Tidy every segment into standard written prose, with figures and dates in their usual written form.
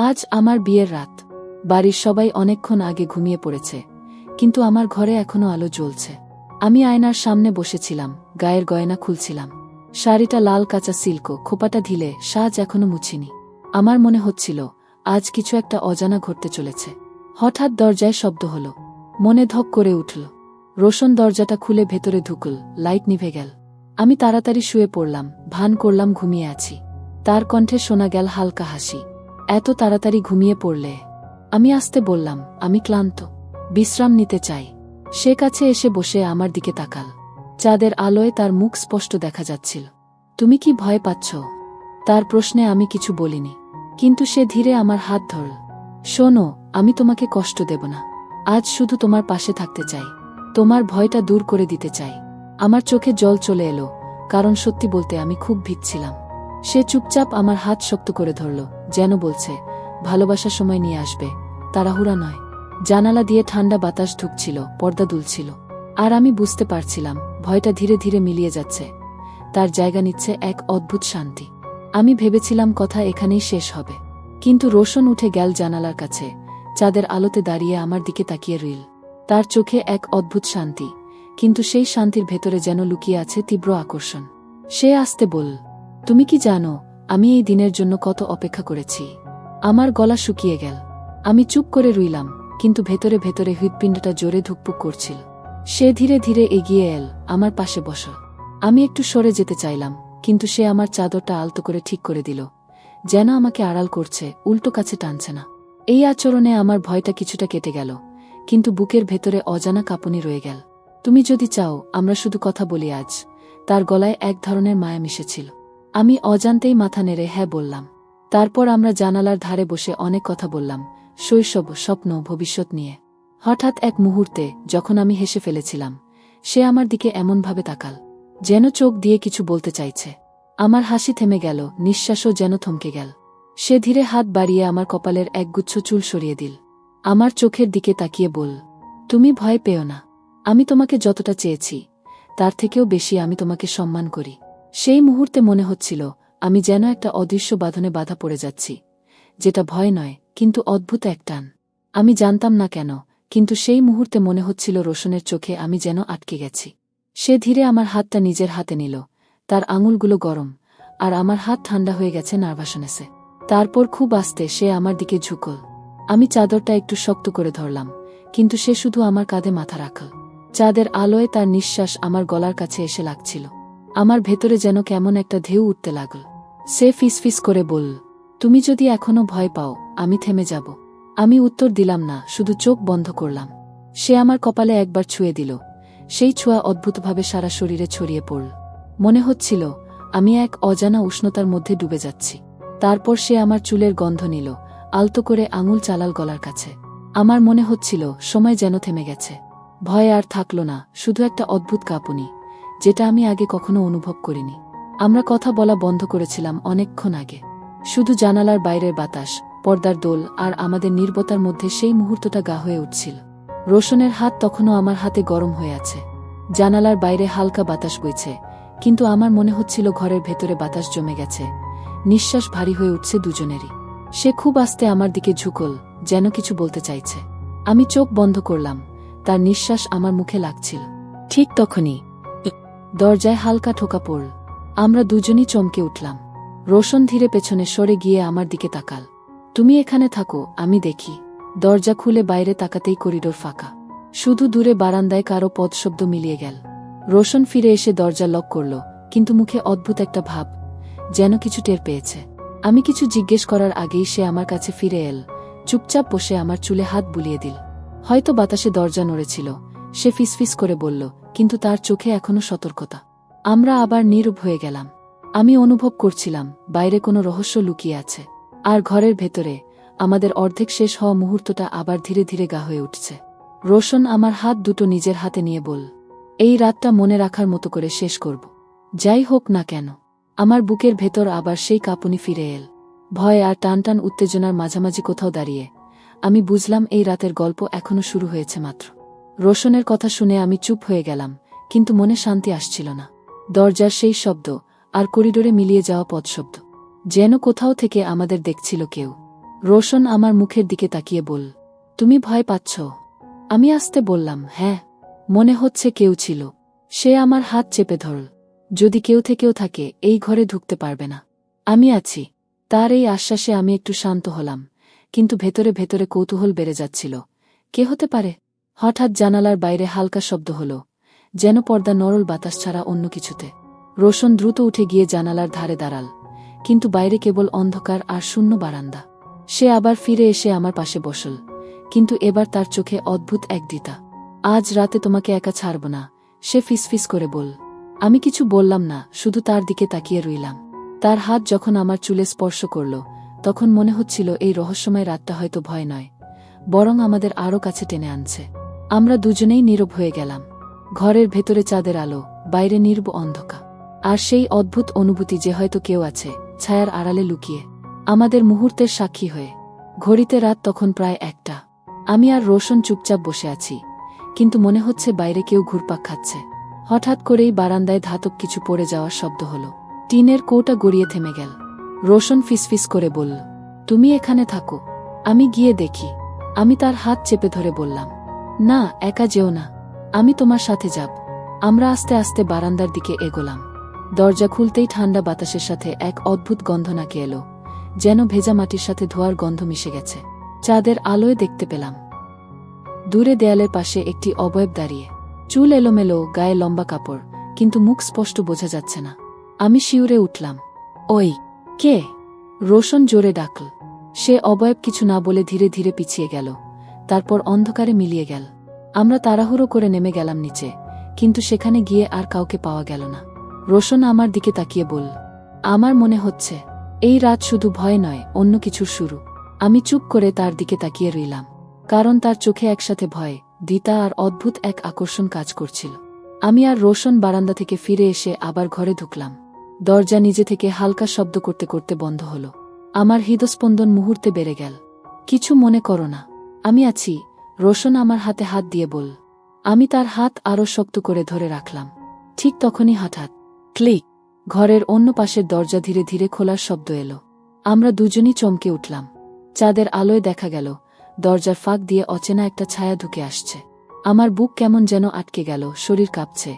আজ আমার বিয়ের রাত। বাড়ির সবাই অনেকক্ষণ আগে ঘুমিয়ে পড়েছে, কিন্তু আমার ঘরে এখনো আলো জ্বলছে। আমি আয়নার সামনে বসেছিলাম, গায়ের গয়না খুলছিলাম। শাড়িটা লাল কাঁচা সিল্ক, খোপাটা ঢিলে, সাজ এখনো মুছিনি। আমার মনে হচ্ছিল আজ কিছু একটা অজানা ঘটতে চলেছে। হঠাৎ দরজায় শব্দ হল। মনে ধক করে উঠল। রোশন দরজাটা খুলে ভেতরে ঢুকল। লাইট নিভে গেল। আমি তাড়াতাড়ি শুয়ে পড়লাম, ভান করলাম ঘুমিয়ে আছি। তার কণ্ঠে শোনা গেল হালকা হাসি। এত তাড়াতাড়ি ঘুমিয়ে পড়লে? আমি আস্তে বললাম, আমি ক্লান্ত, বিশ্রাম নিতে চাই। সে কাছে এসে বসে আমার দিকে তাকাল। চাঁদের আলোয় তার মুখ স্পষ্ট দেখা যাচ্ছিল। তুমি কি ভয় পাচ্ছ? তার প্রশ্নে আমি কিছু বলিনি, কিন্তু সে ধীরে আমার হাত ধরল। শোনো, আমি তোমাকে কষ্ট দেব না। আজ শুধু তোমার পাশে থাকতে চাই, তোমার ভয়টা দূর করে দিতে চাই। আমার চোখে জল চলে এলো, কারণ সত্যি বলতে আমি খুব ভিজছিলাম। সে চুপচাপ আমার হাত শক্ত করে ধরল, যেন বলছে, ভালোবাসার সময় নিয়ে আসবে, তাড়াহুড়া নয়। জানালা দিয়ে ঠান্ডা বাতাস ঢুকছিল, পর্দা দুলছিল। আর আমি বুঝতে পারছিলাম ভয়টা ধীরে ধীরে মিলিয়ে যাচ্ছে, তার জায়গা নিচ্ছে এক অদ্ভুত শান্তি। আমি ভেবেছিলাম কথা এখানেই শেষ হবে, কিন্তু রোশন উঠে গেল জানালার কাছে, চাঁদের আলোতে দাঁড়িয়ে আমার দিকে তাকিয়ে রইল। তার চোখে এক অদ্ভুত শান্তি, কিন্তু সেই শান্তির ভেতরে যেন লুকিয়ে আছে তীব্র আকর্ষণ। সে আস্তে বলল, তুমি কি জানো আমি এই দিনের জন্য কত অপেক্ষা করেছি? আমার গলা শুকিয়ে গেল। আমি চুপ করে রইলাম, কিন্তু ভেতরে ভেতরে হৃৎপিণ্ডটা জোরে ধুকপুক করছিল। সে ধীরে ধীরে এগিয়ে এল, আমার পাশে বসল। আমি একটু সরে যেতে চাইলাম, কিন্তু সে আমার চাদরটা আলতো করে ঠিক করে দিল, যেন আমাকে আড়াল করছে, উল্টো কাছে টানছে না। এই আচরণে আমার ভয়টা কিছুটা কেটে গেল, কিন্তু বুকের ভেতরে অজানা কাঁপুনি রয়ে গেল। তুমি যদি চাও আমরা শুধু কথা বলি আজ। তার গলায় এক ধরনের মায়া মিশেছিল। আমি অজান্তেই মাথা নেড়ে হ্যাঁ বললাম। তারপর আমরা জানালার ধারে বসে অনেক কথা বললাম, শৈশব, স্বপ্ন, ভবিষ্যৎ নিয়ে। হঠাৎ এক মুহূর্তে যখন আমি হেসে ফেলেছিলাম, সে আমার দিকে এমনভাবে তাকাল, যেন চোখ দিয়ে কিছু বলতে চাইছে। আমার হাসি থেমে গেল, নিঃশ্বাসও যেন থমকে গেল। সে ধীরে হাত বাড়িয়ে আমার কপালের একগুচ্ছ চুল সরিয়ে দিল। আমার চোখের দিকে তাকিয়ে বলল, তুমি ভয় পেও না। আমি তোমাকে যতটা চেয়েছি, তার থেকেও বেশি আমি তোমাকে সম্মান করি। সেই মুহূর্তে মনে হচ্ছিল আমি যেন একটা অদৃশ্য বাঁধনে বাধা পড়ে যাচ্ছি, যেটা ভয় নয়, কিন্তু অদ্ভুত এক টান। আমি জানতাম না কেন, কিন্তু সেই মুহূর্তে মনে হচ্ছিল রোশনের চোখে আমি যেন আটকে গেছি। সে ধীরে আমার হাতটা নিজের হাতে নিল, তার আঙুলগুলো গরম, আর আমার হাত ঠান্ডা হয়ে গেছে নার্ভাসনেসে। তারপর খুব আস্তে সে আমার দিকে ঝুঁকল। আমি চাদরটা একটু শক্ত করে ধরলাম, কিন্তু সে শুধু আমার কাঁধে মাথা রাখল। চাঁদের আলোয় তার নিঃশ্বাস আমার গলার কাছে এসে লাগছিল। আমার ভেতরে যেন কেমন একটা ঢেউ উঠতে লাগল। সে ফিসফিস করে বলল, তুমি যদি এখনো ভয় পাও, আমি থেমে যাব। আমি উত্তর দিলাম না, শুধু চোখ বন্ধ করলাম। সে আমার কপালে একবার ছুঁয়ে দিল। সেই ছোঁয়া অদ্ভুতভাবে সারা শরীরে ছড়িয়ে পড়ল। মনে হচ্ছিল আমি এক অজানা উষ্ণতার মধ্যে ডুবে যাচ্ছি। তারপর সে আমার চুলের গন্ধ নিল, আলতো করে আঙুল চালাল গলার কাছে। আমার মনে হচ্ছিল সময় যেন থেমে গেছে। ভয় আর থাকল না, শুধু একটা অদ্ভুত কাঁপুনি, যেটা আমি আগে কখনো অনুভব করিনি। আমরা কথা বলা বন্ধ করেছিলাম অনেকক্ষণ আগে। শুধু জানালার বাইরের বাতাস, পর্দার দোল আর আমাদের নীরবতার মধ্যে সেই মুহূর্তটা গা হয়ে উঠছিল। রোশনের হাত তখনও আমার হাতে গরম হয়ে আছে। জানালার বাইরে হালকা বাতাস বইছে, কিন্তু আমার মনে হচ্ছিল ঘরের ভেতরে বাতাস জমে গেছে। নিঃশ্বাস ভারী হয়ে উঠছে দুজনেরই। সে খুব আস্তে আমার দিকে ঝুঁকল, যেন কিছু বলতে চাইছে। আমি চোখ বন্ধ করলাম, তার নিঃশ্বাস আমার মুখে লাগছিল। ঠিক তখনই দরজায় হালকা ঠোকা পড়ল। আমরা দুজনই চমকে উঠলাম। রোশন ধীরে পেছনে সরে গিয়ে আমার দিকে তাকাল। তুমি এখানে থাকো, আমি দেখি। দরজা খুলে বাইরে তাকাতেই করিডোর ফাঁকা। শুধু দূরে বারান্দায় কারো পদশব্দ মিলিয়ে গেল। রোশন ফিরে এসে দরজা লক করল, কিন্তু মুখে অদ্ভুত একটা ভাব, যেন কিছু টের পেয়েছে। আমি কিছু জিজ্ঞেস করার আগেই সে আমার কাছে ফিরে এল, চুপচাপ বসে আমার চুলে হাত বুলিয়ে দিল। হয়তো বাতাসে দরজা নড়েছিল। সে ফিসফিস করে বলল, কিন্তু তার চোখে এখনো সতর্কতা। আমরা আবার নীরব হয়ে গেলাম। আমি অনুভব করছিলাম বাইরে কোনো রহস্য লুকিয়ে আছে, আর ঘরের ভেতরে আমাদের অর্ধেক শেষ হওয়া মুহূর্তটা আবার ধীরে ধীরে গা হয়ে উঠছে। রোশন আমার হাত দুটো নিজের হাতে নিয়ে বলল, এই রাতটা মনে রাখার মতো করে শেষ করব, যাই হোক না কেন। আমার বুকের ভেতর আবার সেই কাঁপুনি ফিরে এল। ভয় আর টানটান উত্তেজনার মাঝামাঝি কোথাও দাঁড়িয়ে আমি বুঝলাম এই রাতের গল্প এখনো শুরু হয়েছে মাত্র। রোশনের কথা শুনে আমি চুপ হয়ে গেলাম, কিন্তু মনে শান্তি আসছিল না। দরজার সেই শব্দ আর করিডোরে মিলিয়ে যাওয়া পদশব্দ, যেন কোথাও থেকে আমাদের দেখছিল কেউ। রোশন আমার মুখের দিকে তাকিয়ে বল, তুমি ভয় পাচ্ছ? আমি আস্তে বললাম, হ্যাঁ, মনে হচ্ছে কেউ ছিল। সে আমার হাত চেপে ধরল। যদি কেউ থেকেও থাকে এই ঘরে ঢুকতে পারবে না, আমি আছি। তার এই আশ্বাসে আমি একটু শান্ত হলাম, কিন্তু ভেতরে ভেতরে কৌতূহল বেড়ে যাচ্ছিল। কে হতে পারে? হঠাৎ জানালার বাইরে হালকা শব্দ হল, যেন পর্দা নরল বাতাস ছাড়া অন্য কিছুতে। রোশন দ্রুত উঠে গিয়ে জানালার ধারে দাঁড়াল, কিন্তু বাইরে কেবল অন্ধকার আর শূন্য বারান্দা। সে আবার ফিরে এসে আমার পাশে বসল, কিন্তু এবার তার চোখে অদ্ভুত এক দ্বিধা। আজ রাতে তোমাকে একা ছাড়ব না, সে ফিসফিস করে বল। আমি কিছু বললাম না, শুধু তার দিকে তাকিয়ে রইলাম। তার হাত যখন আমার চুলে স্পর্শ করল, তখন মনে হচ্ছিল এই রহস্যময় রাতটা হয়তো ভয় নয়, বরং আমাদের আরও কাছে টেনে আনছে। আমরা দুজনেই নীরব হয়ে গেলাম। ঘরের ভেতরে চাঁদের আলো, বাইরে নির্ব অন্ধকার, আর সেই অদ্ভুত অনুভূতি যে হয়তো কেউ আছে ছায়ার আড়ালে লুকিয়ে, আমাদের মুহূর্তের সাক্ষী হয়ে। ঘড়িতে রাত তখন প্রায় 1টা। আমি আর রোশন চুপচাপ বসে আছি, কিন্তু মনে হচ্ছে বাইরে কেউ ঘুরপাক খাচ্ছে। হঠাৎ করেই বারান্দায় ধাতব কিছু পড়ে যাওয়ার শব্দ হলো। টিনের কৌটা গড়িয়ে থেমে গেল। রোশন ফিসফিস করে বলল, তুমি এখানে থাকো, আমি গিয়ে দেখি। আমি তার হাত চেপে ধরে বললাম, না, একা যেও না, আমি তোমার সাথে যাব। আমরা আস্তে আস্তে বারান্দার দিকে এগোলাম। দরজা খুলতেই ঠান্ডা বাতাসের সাথে এক অদ্ভুত গন্ধ নাকে এলো, যেন ভেজা মাটির সাথে ধোয়ার গন্ধ মিশে গেছে। চাঁদের আলোয় দেখতে পেলাম দূরে দেয়ালের পাশে একটি অবয়ব দাঁড়িয়ে। চুল এলোমেলো, গায়ে লম্বা কাপড়, কিন্তু মুখ স্পষ্ট বোঝা যাচ্ছে না। আমি শিউরে উঠলাম। ওই, কে? রোশন জোরে ডাকল। সে অবয়ব কিছু না বলে ধীরে ধীরে পিছিয়ে গেল, তারপর অন্ধকারে মিলিয়ে গেল। আমরা তাড়াহুড়ো করে নেমে গেলাম নিচে, কিন্তু সেখানে গিয়ে আর কাউকে পাওয়া গেল না। রোশন আমার দিকে তাকিয়ে বলল, আমার মনে হচ্ছে এই রাত শুধু ভয় নয়, অন্য কিছুর শুরু। আমি চুপ করে তার দিকে তাকিয়ে রইলাম, কারণ তার চোখে একসাথে ভয়, দ্বিধা আর অদ্ভুত এক আকর্ষণ কাজ করছিল। আমি আর রোশন বারান্দা থেকে ফিরে এসে আবার ঘরে ঢুকলাম। দরজা নিজে থেকে হালকা শব্দ করতে করতে বন্ধ হলো। আমার হৃদস্পন্দন মুহূর্তে বেড়ে গেল। কিছু মনে করো না, আমি আছি, রোশন আমার হাতে হাত দিয়ে বল। আমি তার হাত আরও শক্ত করে ধরে রাখলাম। ঠিক তখনই হঠাৎ ক্লিক, ঘরের অন্য পাশের দরজা ধীরে ধীরে খোলার শব্দ এলো। আমরা দুজনই চমকে উঠলাম। চাঁদের আলোয় দেখা গেল দরজার ফাঁক দিয়ে অচেনা একটা ছায়া ঢুকে আসছে। আমার বুক কেমন যেন আটকে গেল, শরীর কাঁপছে,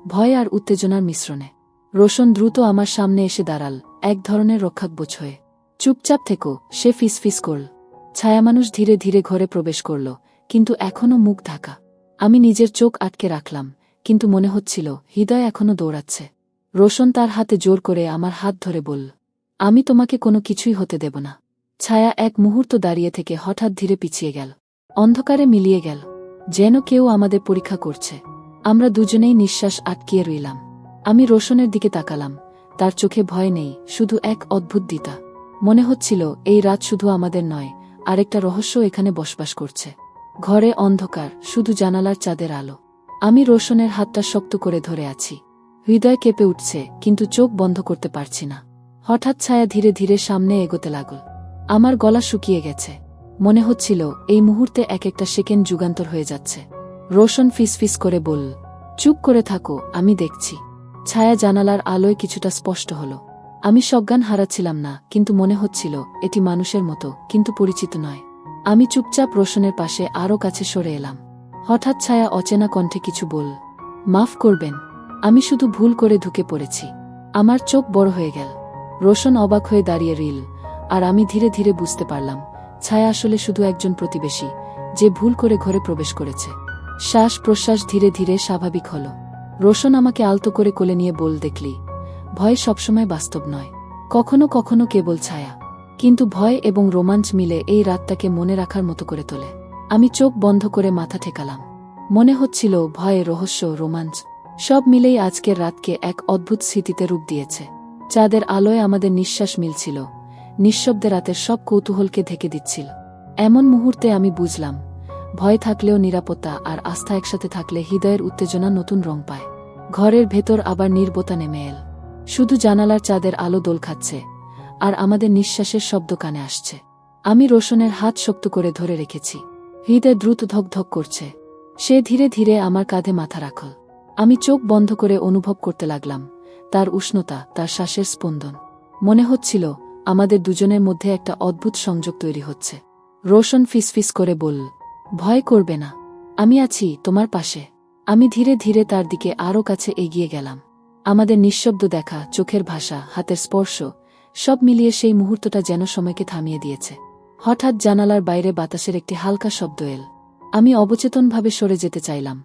ভয় আর উত্তেজনার মিশ্রণে। রোশন দ্রুত আমার সামনে এসে দাঁড়াল, এক ধরনের রক্ষাকবচ হয়ে। চুপচাপ থেকো, সে ফিসফিস করল। ছায়ামানুষ ধীরে ধীরে ঘরে প্রবেশ করল, কিন্তু এখনও মুখ ঢাকা। আমি নিজের চোখ আটকে রাখলাম, কিন্তু মনে হচ্ছিল হৃদয় এখনও দৌড়াচ্ছে। রোশন তার হাতে জোর করে আমার হাত ধরে বলল, আমি তোমাকে কোনো কিছুই হতে দেব না। ছায়া এক মুহূর্ত দাঁড়িয়ে থেকে হঠাৎ ধীরে পিছিয়ে গেল, অন্ধকারে মিলিয়ে গেল, যেন কেউ আমাদের পরীক্ষা করছে। আমরা দুজনেই নিঃশ্বাস আটকিয়ে রইলাম। আমি রোশনের দিকে তাকালাম, তার চোখে ভয় নেই, শুধু এক অদ্ভুত দ্বিধা। মনে হচ্ছিল এই রাত শুধু আমাদের নয়, আরেকটা রহস্য এখানে বসবাস করছে। ঘরে অন্ধকার, শুধু জানালার চাঁদের আলো। আমি রোশনের হাতটা শক্ত করে ধরে আছি। হৃদয় কেঁপে উঠছে, কিন্তু চোখ বন্ধ করতে পারছি না। হঠাৎ ছায়া ধীরে ধীরে সামনে এগোতে লাগল। আমার গলা শুকিয়ে গেছে। মনে হচ্ছিল এই মুহূর্তে এক একটা সেকেন্ড যুগান্তর হয়ে যাচ্ছে। রোশন ফিসফিস করে বলল, চুপ করে থাকো, আমি দেখছি। ছায়া জানালার আলোয় কিছুটা স্পষ্ট হল। আমি সজ্ঞান হারাচ্ছিলাম না, কিন্তু মনে হচ্ছিল এটি মানুষের মতো, কিন্তু পরিচিত নয়। আমি চুপচাপ রোশনের পাশে আরও কাছে সরে এলাম। হঠাৎ ছায়া অচেনা কণ্ঠে কিছু বলল, মাফ করবেন, আমি শুধু ভুল করে ঢুকে পড়েছি। আমার চোখ বড় হয়ে গেল। রোশন অবাক হয়ে দাঁড়িয়ে রইল, আর আমি ধীরে ধীরে বুঝতে পারলাম ছায়া আসলে শুধু একজন প্রতিবেশী, যে ভুল করে ঘরে প্রবেশ করেছে। শ্বাস প্রশ্বাস ধীরে ধীরে স্বাভাবিক হল। রোশন আমাকে আলতো করে কোলে নিয়ে বল, দেখলি, ভয় সবসময় বাস্তব নয়, কখনো কখনো কেবল ছায়া। কিন্তু ভয় এবং রোমাঞ্চ মিলে এই রাতটাকে মনে রাখার মতো করে তোলে। আমি চোখ বন্ধ করে মাথা ঠেকালাম। মনে হচ্ছিল ভয়, রহস্য, রোমাঞ্চ সব মিলেই আজকের রাতকে এক অদ্ভুত স্মৃতিতে রূপ দিয়েছে। চাঁদের আলোয় আমাদের নিঃশ্বাস মিলছিল, নিঃশব্দে রাতের সব কৌতূহলকে ঢেকে দিচ্ছিল। এমন মুহূর্তে আমি বুঝলাম, ভয় থাকলেও নিরাপত্তা আর আস্থা একসাথে থাকলে হৃদয়ের উত্তেজনা নতুন রং পায়। ঘরের ভেতর আবার নীরবতা নেমে এল। শুধু জানালার চাঁদের আলো দোল খাচ্ছে, আর আমাদের নিঃশ্বাসের শব্দ কানে আসছে। আমি রোশনের হাত শক্ত করে ধরে রেখেছি। হৃদয় দ্রুত ধক ধক করছে। সে ধীরে ধীরে আমার কাঁধে মাথা রাখল। আমি চোখ বন্ধ করে অনুভব করতে লাগলাম তার উষ্ণতা, তার শ্বাসের স্পন্দন। মনে হচ্ছিল আমাদের দুজনের মধ্যে একটা অদ্ভুত সংযোগ তৈরি হচ্ছে। রোশন ফিসফিস করে বলল, ভয় করবে না, আমি আছি তোমার পাশে। আমি ধীরে ধীরে তার দিকে আরও কাছে এগিয়ে গেলাম। আমাদের নিঃশব্দ দেখা, চোখের ভাষা, হাতের স্পর্শ, সব মিলিয়ে সেই মুহূর্তটা যেন সময়কে থামিয়ে দিয়েছে। হঠাৎ জানালার বাইরে বাতাসের একটি হালকা শব্দ এল। আমি অবচেতনভাবে সরে যেতে চাইলাম,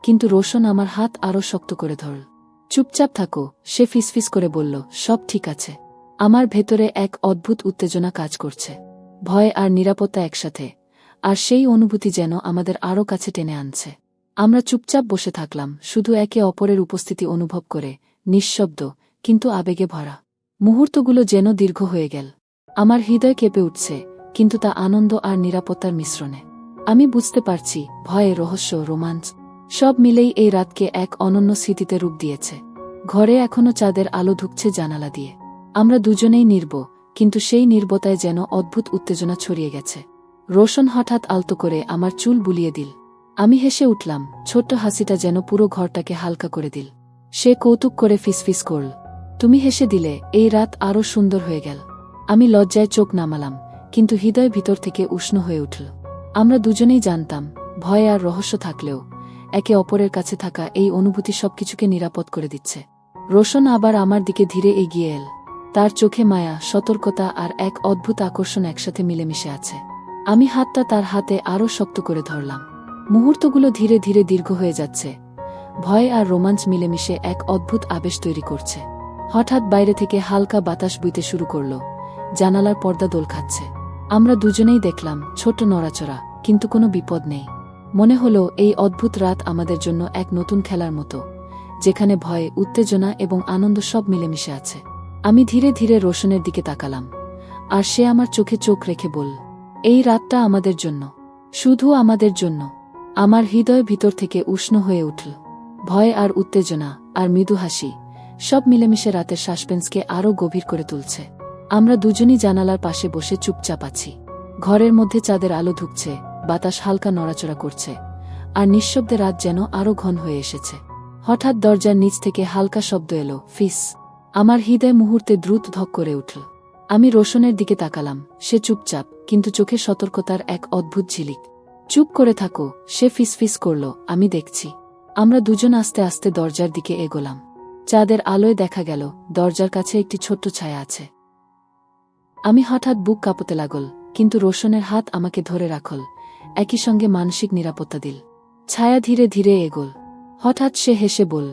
কিন্তু রোশন আমার হাত আরও শক্ত করে ধরল। চুপচাপ থাকো, সে ফিসফিস করে বলল, সব ঠিক আছে। আমার ভেতরে এক অদ্ভুত উত্তেজনা কাজ করছে, ভয় আর নিরাপত্তা একসাথে, আর সেই অনুভূতি যেন আমাদের আরও কাছে টেনে আনছে। আমরা চুপচাপ বসে থাকলাম, শুধু একে অপরের উপস্থিতি অনুভব করে, নিঃশব্দ কিন্তু আবেগে ভরা। মুহূর্তগুলো যেন দীর্ঘ হয়ে গেল। আমার হৃদয় কেঁপে উঠছে, কিন্তু তা আনন্দ আর নিরাপত্তার মিশ্রণে। আমি বুঝতে পারছি, ভয়, রহস্য, রোমাঞ্চ সব মিলেই এই রাতকে এক অনন্য স্মৃতিতে রূপ দিয়েছে। ঘরে এখনো চাঁদের আলো ঢুকছে জানালা দিয়ে। আমরা দুজনেই নীরব, কিন্তু সেই নীরবতায় যেন অদ্ভুত উত্তেজনা ছড়িয়ে গেছে। রোশন হঠাৎ আলতো করে আমার চুল বুলিয়ে দিল। আমি হেসে উঠলাম, ছোট্ট হাসিটা যেন পুরো ঘরটাকে হালকা করে দিল। সে কৌতুক করে ফিসফিস করল, তুমি হেসে দিলে এই রাত আরও সুন্দর হয়ে গেল। আমি লজ্জায় চোখ নামালাম, কিন্তু হৃদয় ভিতর থেকে উষ্ণ হয়ে উঠল। আমরা দুজনেই জানতাম, ভয় আর রহস্য থাকলেও একে অপরের কাছে থাকা এই অনুভূতি সবকিছুকে নিরাপদ করে দিচ্ছে। রোশন আবার আমার দিকে ধীরে এগিয়ে এল। তার চোখে মায়া, সতর্কতা আর এক অদ্ভুত আকর্ষণ একসাথে মিলেমিশে আছে। আমি হাতটা তার হাতে আরও শক্ত করে ধরলাম। মুহূর্তগুলো ধীরে ধীরে দীর্ঘ হয়ে যাচ্ছে। ভয় আর রোমাঞ্চ মিলেমিশে এক অদ্ভুত আবেশ তৈরি করছে। হঠাৎ বাইরে থেকে হালকা বাতাস বইতে শুরু করল, জানালার পর্দা দোল খাচ্ছে। আমরা দুজনেই দেখলাম, ছোট নড়াচড়া, কিন্তু কোনো বিপদ নেই। মনে হলো এই অদ্ভুত রাত আমাদের জন্য এক নতুন খেলার মতো, যেখানে ভয়, উত্তেজনা এবং আনন্দ সব মিলেমিশে আছে। আমি ধীরে ধীরে রোশনের দিকে তাকালাম, আর সে আমার চোখে চোখ রেখে বলল, এই রাতটা আমাদের জন্য, শুধু আমাদের জন্য। আমার হৃদয় ভিতর থেকে উষ্ণ হয়ে উঠল। ভয় আর উত্তেজনা আর মৃদু হাসি সব মিলেমিশে রাতের সাসপেন্সকে আরও গভীর করে তুলছে। আমরা দুজনই জানালার পাশে বসে চুপচাপ আছি। ঘরের মধ্যে চাঁদের আলো ঢুকছে, বাতাস হালকা নড়াচড়া করছে, আর নিঃশব্দে রাত যেন আরও ঘন হয়ে এসেছে। হঠাৎ দরজার নিচ থেকে হালকা শব্দ এলো, ফিস। আমার হৃদয় মুহূর্তে দ্রুত ধক করে উঠল। আমি রোশনের দিকে তাকালাম, সে চুপচাপ, কিন্তু চোখে সতর্কতার এক অদ্ভুত ঝিলিক। চুপ করে থাকো, সে ফিসফিস করল, আমি দেখছি। আমরা দুজন আস্তে আস্তে দরজার দিকে এগোলাম। চাঁদের আলোয় দেখা গেল দরজার কাছে একটি ছোট্ট ছায়া আছে। আমি হঠাৎ বুক কাঁপতে লাগল, কিন্তু রোশনের হাত আমাকে ধরে রাখল, একই সঙ্গে মানসিক নিরাপত্তা দিল। ছায়া ধীরে ধীরে এগোল। হঠাৎ সে হেসে বলল,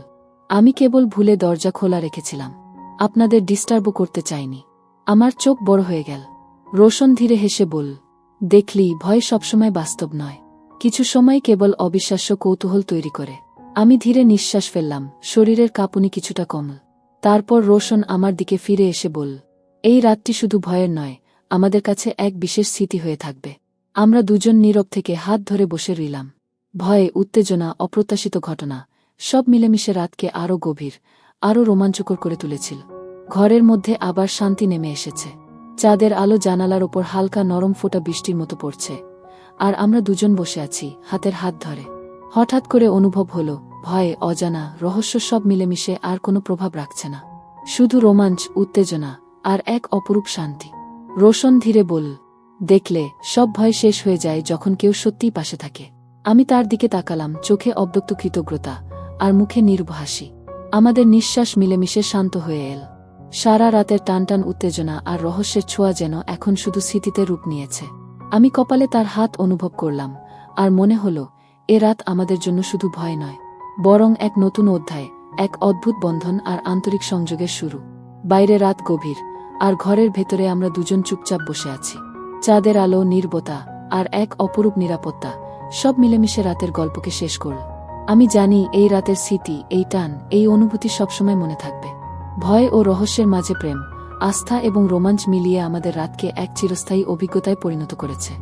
আমি কেবল ভুলে দরজা খোলা রেখেছিলাম, আপনাদের ডিস্টার্বও করতে চাইনি। আমার চোখ বড় হয়ে গেল। রোশন ধীরে হেসে বলল, দেখলি, ভয় সবসময় বাস্তব নয়, কিছু সময় কেবল অবিশ্বাস্য কৌতূহল তৈরি করে। আমি ধীরে নিঃশ্বাস ফেললাম, শরীরের কাঁপুনি কিছুটা কমল। তারপর রোশন আমার দিকে ফিরে এসে বলল, এই রাতটি শুধু ভয়ের নয়, আমাদের কাছে এক বিশেষ স্মৃতি হয়ে থাকবে। আমরা দুজন নীরব থেকে হাত ধরে বসে রইলাম। ভয়, উত্তেজনা, অপ্রত্যাশিত ঘটনা সব মিলেমিশে রাতকে আরও গভীর, আরও রোমাঞ্চকর করে তুলেছিল। ঘরের মধ্যে আবার শান্তি নেমে এসেছে। চাঁদের আলো জানালার ওপর হালকা নরম ফোঁটা বৃষ্টির মতো পড়ছে, আর আমরা দুজন বসে আছি, হাতের হাত ধরে। হঠাৎ করে অনুভব হলো, ভয়, অজানা, রহস্য সব মিলেমিশে আর কোনো প্রভাব রাখছে না। শুধু রোমাঞ্চ, উত্তেজনা আর এক অপরূপ শান্তি। রোশন ধীরে বলল, দেখলে, সব ভয় শেষ হয়ে যায় যখন কেউ সত্যিই পাশে থাকে। আমি তার দিকে তাকালাম, চোখে অব্যক্ত কৃতজ্ঞতা আর মুখে নীরব হাসি। আমাদের নিঃশ্বাস মিলেমিশে শান্ত হয়ে এল। সারা রাতের টানটান উত্তেজনা আর রহস্যের ছোঁয়া যেন এখন শুধু স্মৃতিতে রূপ নিয়েছে। আমি কপালে তার হাত অনুভব করলাম, আর মনে হলো, এ রাত আমাদের জন্য শুধু ভয় নয়, বরং এক নতুন অধ্যায়, এক অদ্ভুত বন্ধন আর আন্তরিক সংযোগের শুরু। বাইরে রাত গভীর, আর ঘরের ভেতরে আমরা দুজন চুপচাপ বসে আছি। চাঁদের আলো, নীরবতা আর এক অপরূপ নিরাপত্তা সব মিলেমিশে রাতের গল্পকে শেষ করল। আমি জানি, এই রাতের স্মৃতি, এই টান, এই অনুভূতি সবসময় মনে থাকবে। ভয় ও রহস্যের মাঝে প্রেম, আস্থা এবং রোমাঞ্চ মিলিয়ে আমাদের রাতকে এক চিরস্থায়ী অভিজ্ঞতায় পরিণত করেছে।